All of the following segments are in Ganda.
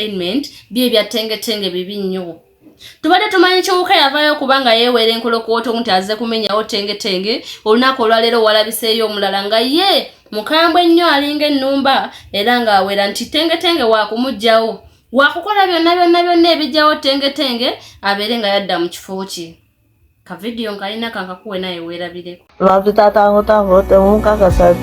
Ebya Teng Teng bibi nnyo. Tubadde tumanyi Kiwuka yavaayo kubanga yeewera enkolokooto nti azze kumenyawo tengteng. Olunaku olwaleero walabiseeyo omulala nga ye mukambwe nnyo alinga ennumba era ng'awera nti tengteng waakumuggyawo. Waakukola byonna ebijjawo tengteng abeere nga yadda mu kifo kye. Ka video nkalina kankakuwe naye weerabireko. Mapita tango temunkakasa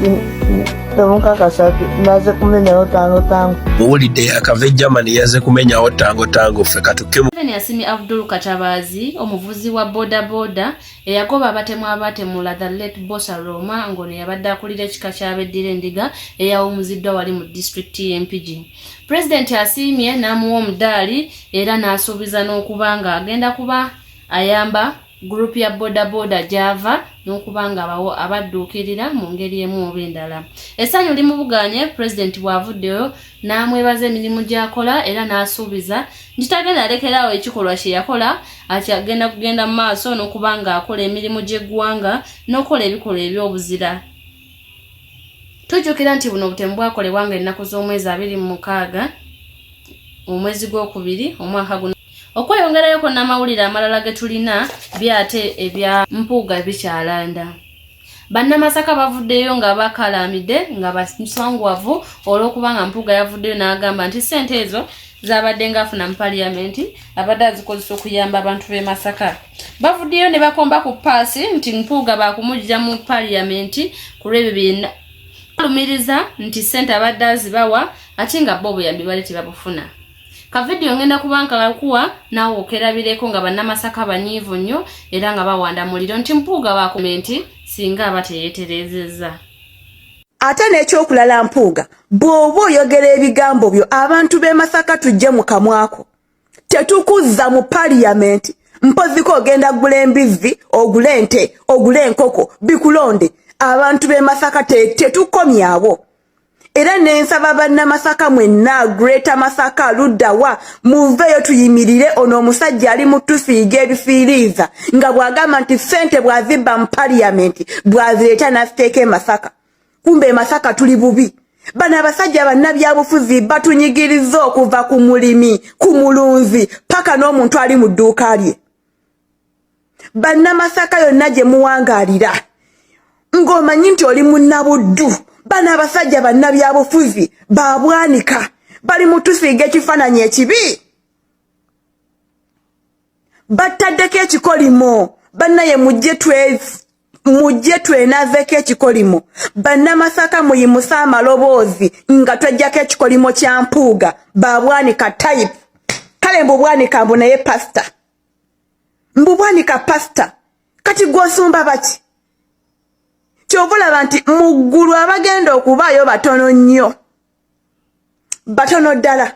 naze kumenyawo tango. Muwulidde akava Germany yaze kumenyawo tango ffe katukkemu. Yasimi Abdul Katabazi omuvuzi wa boda eyagoba abatemula the late Bbosa Lwomwa ngono yabadde akulira ekika ky'abeddira endiga eyawumuziddwa wali mu district y'Empigi. President asiimye n'amuwa omudaali era n'asuubiza n'okuba nga agenda kuba ayamba group ya boda java n'okubanga abadduukirira mu ngeri emu oba endala. Essanyu limubuganye President bw'avuddeyo n'amwebaza emirimu gy'akola era n'asuubiza nti tagenda alekeraawo ekikolwa kye yakola ati agenda kugenda mu maaso n'okubanga akola emirimu gy'eggwanga n'okola ebikolwa eby'obuzira. Tujjukira nti buno obutemu bwakolebwanga ennaku z'omwezi 26 omwezi gw'okubiri omwaka guno. Okweyongerayo konna amawulire amalala ge tulina byate ebya mpuuga bikyalanda. Bannamasaka bavuddeyo nga bakalamidde nga basangwavu olw'okubanga mpuuga yavuddeyo n'agamba nti ssente ezo zabadde ng'afuna mu paliamenti abadde azikozesa okuyamba abantu b'e Masaka. Bavuddeyo ne bakomba ku paasi nti mpuuga baakumuggya mu paliamenti ku lw'ebyo byenna alumiriza nti ssente abadde azibawa ate nga bo obuyambi bali tebabufuna. Ka video ngenda kubanka kakuwa nawo okerabireko nga bannamasaka banyiivu nnyo era nga bawanda muliro nti mpuuga wa komenti singa abateyeterezeza. Ate n'ekyokulala mpuuga bw'oba oyogera ebigambo byo abantu b'e Masaka tujje mu kamwako tetukuzza mu paliamenti mpoziko ogenda gula embizzi ogule ente ogule enkoko bikulonde abantu b'e Masaka tetukomyawo. Era nensaba bannamasaka mwenna Greater Masaka luddawa muveeyo tuyimirire ono omusajja ali mutusiiga ebifiiriiza nga bw'agamba nti ssente bw'azibba mu paliamenti bw'azireeta n'aziteeka e Masaka. Kumbe e Masaka tuli bubi. Bano abasajja bannabyabufuzi batunyigiriza okuva ku mulimi ku mulunzi paka n'omuntu ali mu dduuka lye. Bannamasaka yonna gye muwangaalira ng'omanyi nti oli munnabuddu. Bana abasajja bannabyabufuzi babwanika bali mutusiiga ekifaananyi ekibi. Battaddeko ekikolimo bannaye mujje twenazeeko ekikolimo. Bannamasaka muyimusa amaloboozi nga twajjako ekikolimo kya mpuuga babwanika type. Kale mbubwanika mbu naye pasita. Mbubwanika pasita. Kati gw'osumba baki? Kyovulaba nti muggulu abagenda okubaayo batono nnyo. Batono ddala.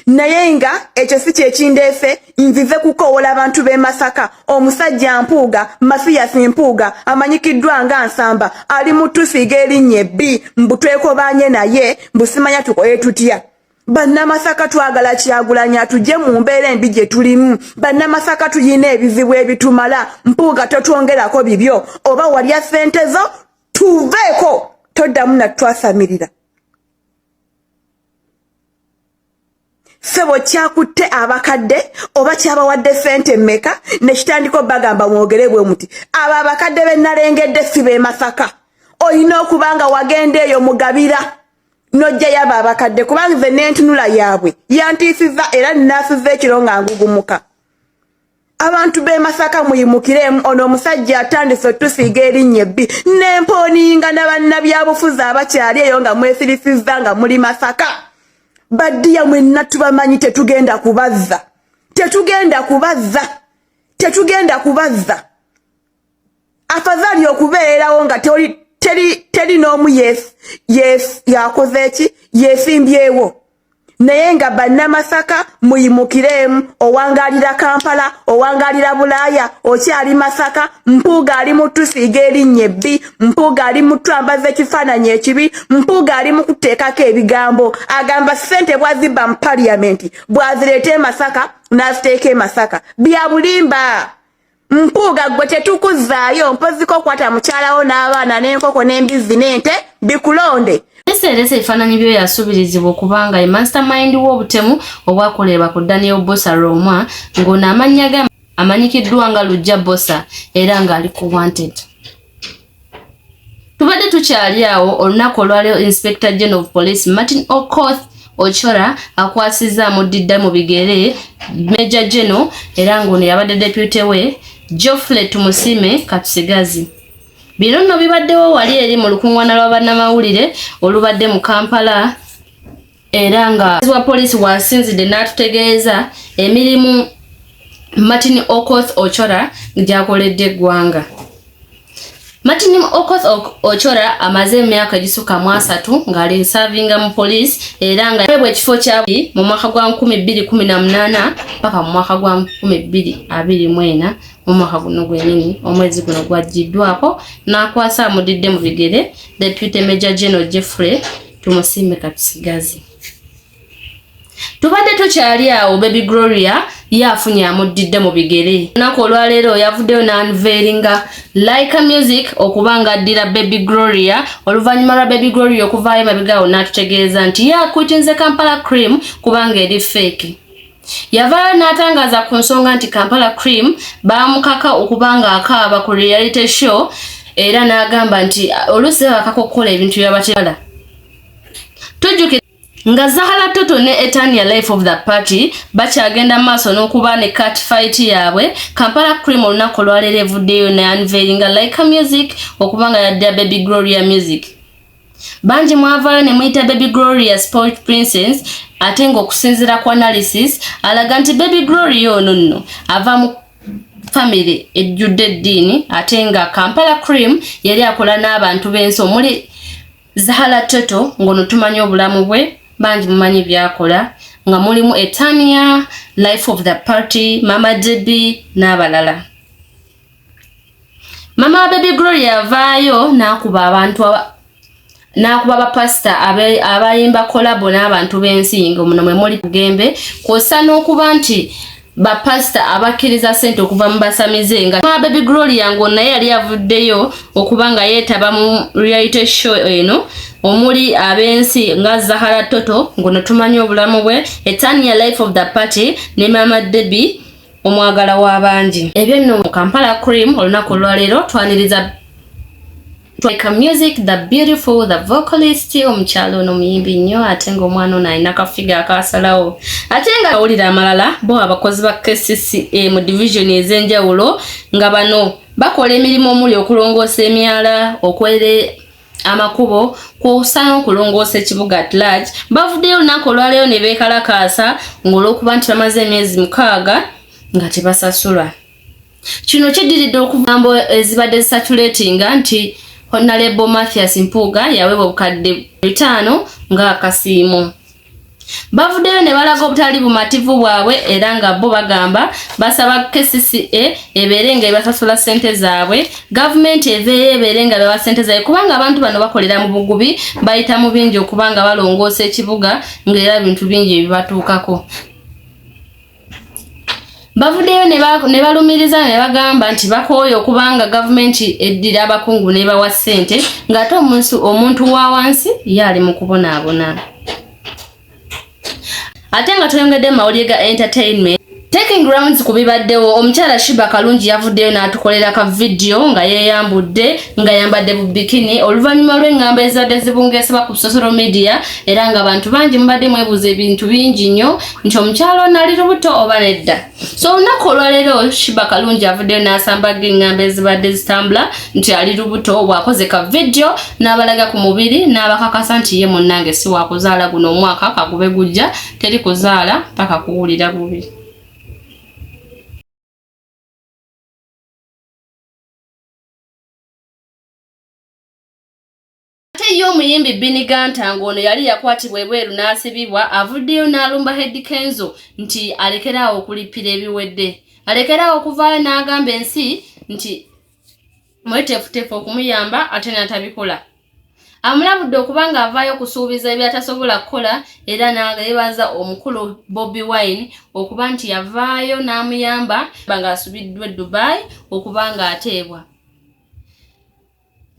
Naye nga ekyo si kyekindeese nzize kukoowola abantu b'e Masaka. Omusajja mpuuga Masiyasi mpuuga amanyikiddwa nga Nsamba ali mu tusiiga erinnya ebbi mbu twekobaanye naye mbu simanya tukole tutya. Bannamasaka twagala Kyagulanyi tujje mu mbeera embi gye tulimu. Bannamasaka tuyina ebizibu ebitumala. Mpuuga totwongerako bibyo oba walya ssente zo tuveeko toddamu natwasamirira. Sebo kyakutte abakadde oba kyabawadde ssente mmeka ne kitandiko bagamba mwogere bwe muti abo abakadde be nalengedde si b'e Masaka. Olina okubanga wagenda eyo mugabira nojja yaba abakadde kubanga nze n'entunula yaabwe yantiisiza era nnaasiza ekiro nga ngugumuka. Abantu b'e Masaka muyimukiremu ono omusajja atandise otusiiga erinnya ebbi n'empooninga n'abannabyabufuzi abakyali eyo nga mwesirisizza nga muli Masaka. Baddiya mwenna tubamanyi tetugenda kubazza. Afadhali okubeerawo nga teri n'omu yakoze eki yeesimbyewo. Naye nga bannamasaka muyimukiremu owangaalira Kampala owangaalira Bulaaya okyali Masaka mpuuga ali mu tusiiga erinnya ebbi mpuuga ali mu twambaza ekifaananyi ekibi mpuuga ali mu kuteekako ebigambo agamba ssente bw'azibba mu paliamenti bw'azireeta e Masaka n'aziteeka e Masaka bya bulimba. Mpuuga gwe tetukuzaayo mpoziko kwata mukyalawo n'abaana n'enkoko n'embizzi n'ente bikulonde. Poliisi erese ebifaananyi byo yasuubirizibwa okubanga ye mastermind w'obutemu obwakolebwa ku Daniel Bbosa Lwomwa ng'ono amannya ge amanyikiddwa nga Ebya Bbosa era ng'ali ku wanted. Tubadde tukyali awo olunaku olwaleero Inspector General of Police Martin Ochola akwasizza amudidde mu bigere Major General era ng'ono yabadde deputy we Geoffrey Tumusime Katusigazi. Bino nno bibaddewo wali eri mu lukuŋŋaana lwa bannamawulire olubadde mu Kampala era nga wa poliisi wasinzidde n'atutegeeza emirimu Martin Ochola gy'akoledde eggwanga. Martin Ochola amaze emyaka egisukka mu 3 ng'ali servinga mu poliisi era nga yabwe ekifo kya mu mwaka gwa 2018 paka mu mwaka gwa 2024 mu mwaka guno gwennyini omwezi guno gwaggiddwako n'akwasa amudidde mu bigere Deputy Major General Geoffrey Tumusime Katusigazi. Tubadde tukyali awo Baby Gloria yafunye amudidde mu bigere. Olunaku olwaleero yavuddeyo n'unveilinga Like Music okubanga addira Baby Gloria oluvannyuma lwa Baby Gloria okuvaayo mabegaawo n'atutegeeza nti yakwitinze Kampala Creme kubanga eri fake. Yavaayo n'atangaza ku nsonga nti Kampala Creme baamukaka okubanga akaaba ku reality show era n'agamba nti oluusi bakaka okukola ebintu byabakyala. Tujjukira nga Zahara Toto ne Etania Life of the Party bakyagenda maaso n'okuba ne cat fight yaabwe. Kampala Creme olunaku olwaleero evuddeyo ne unveilinga Like Music okubanga yaddira Baby Gloria Music. Bangi mwavaayo ne muyita Baby Gloria Sport Princess ate ng'okusinziira ku analysis alaga nti Baby Gloria ono nno ava mu family ejjudde eddiini ate nga Kampala Creme yali akola n'abantu b'ensi omuli Zahara Toto ng'ono tumanyi obulamu bwe bangi mumanyi byakola nga mulimu Etania Life of the Party Mama Debbie n'abalala. Mama wa Baby Gloria avaayo n'akuba abantu n'akuba bapasita abayimba kolabo n'abantu b'ensi nga muno mwe muli kugembe kwosa n'okuba nti bapasita abakkiriza ssente okuva mu basamize nga Mama Baby Gloria ngo naye yali avuddeyo okubanga yeetaba mu reality show eno omuli ab'ensi nga Zahara Toto ngono tumanyi obulamu bwe Etania Life of the Party ne Mama Debbie omwagala w'abangi. Ebyo nno mu Kampala Creme olunaku olwaleero twaniriza Like Music, the beautiful, the vocalist, omukyalo n'omuyimbi nnyo ate ng'omwana ono alina akafiga akasalawo. Ate nga awulira amalala bo abakozi ba KCCA mu division ez'enjawulo nga bano bakola emirimu omuli okulongoosa emyala, okwere amakubo, kw'ossa n'okulongoosa ekibuga at large. Bavuddeyo olunaku olwaleero ne beekalakaasa ng'olw'okuba nti bamaze emyezi 6 nga tebasasulwa. Kino kiddiridde okugambo ezibadde zisatulatinga nti Honorable Mathias Mpuuga yaweebwa obukadde 5 nga akasiimo. Bavuddeyo ne balaga obutali bumativu bwabwe era nga bo bagamba basaba KCCA ebeere nga ebasasula ssente zaabwe, gavumenti eveeyo ebeere nga bewa ssente zaabwe kubanga abantu bano bakolera mu bugubi bayita mu bingi okubanga balongoosa ekibuga ng'era bintu bingi ebibatuukako. Bavuddeyo ne balumiriza ne bagamba nti bakooye okubanga gavumenti eddira abakungu ne bawa ssente ng'ate omuntu wa wansi yali mu kubonaabona. Ate nga tweyongedde mu mawulire ga entertainment taking grounds ku bibaddewo omukyala Shiba Kalungi yavuddeyo n'atukolera ka video nga yeeyambudde nga yambadde bu bikini oluvannyuma lw'engamba ezadde zibungeesebwa ku social media era nga abantu bangi mubadde mwebuuza ebintu bingi nnyo nti omukyala ono ali lubuto oba nedda. So olunaku olwaleero Shiba Kalungi avuddeyo n'asambaga engamba ezibadde zitambula nti ali lubuto bw'akoze ka video n'abalaga ku mubiri n'abakakasa nti ye munnange si waakuzaala guno omwaka kagube gujja teri kuzaala paka kuwulira bubi. Omuyimbi Gunter ng'ono yali yakwatibwa ebweru n'asibibwa avuddeyo n'alumba head Kenzo nti alekeraawo okulipira ebiwedde. Alekeraawo okuvaayo n'agamba ensi nti mweteefuteefu okumuyamba ate n'atabikola. Amulabudde okubanga avaayo okusuubiza ebyatasobola kukola era n'ayeebaza omukulu Bobi Wine okuba nti yavaayo n'amuyamba nga asubiddwa Dubai okubanga ateebwa.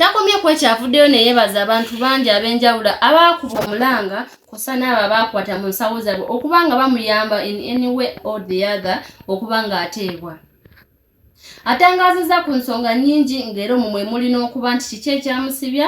Takomye kwekyavuddeyo ne yeebaza abantu bangi ab'enjawulo abaakuba omulanga kussa n'abo abaakwata mu nsawo zaabwe okuba nga bamuyamba in any way or the other okuba ng'ateebwa. Atangaazizza ku nsonga nnyingi ng'era omwo mwe mulina okuba nti kiki ekyamusibya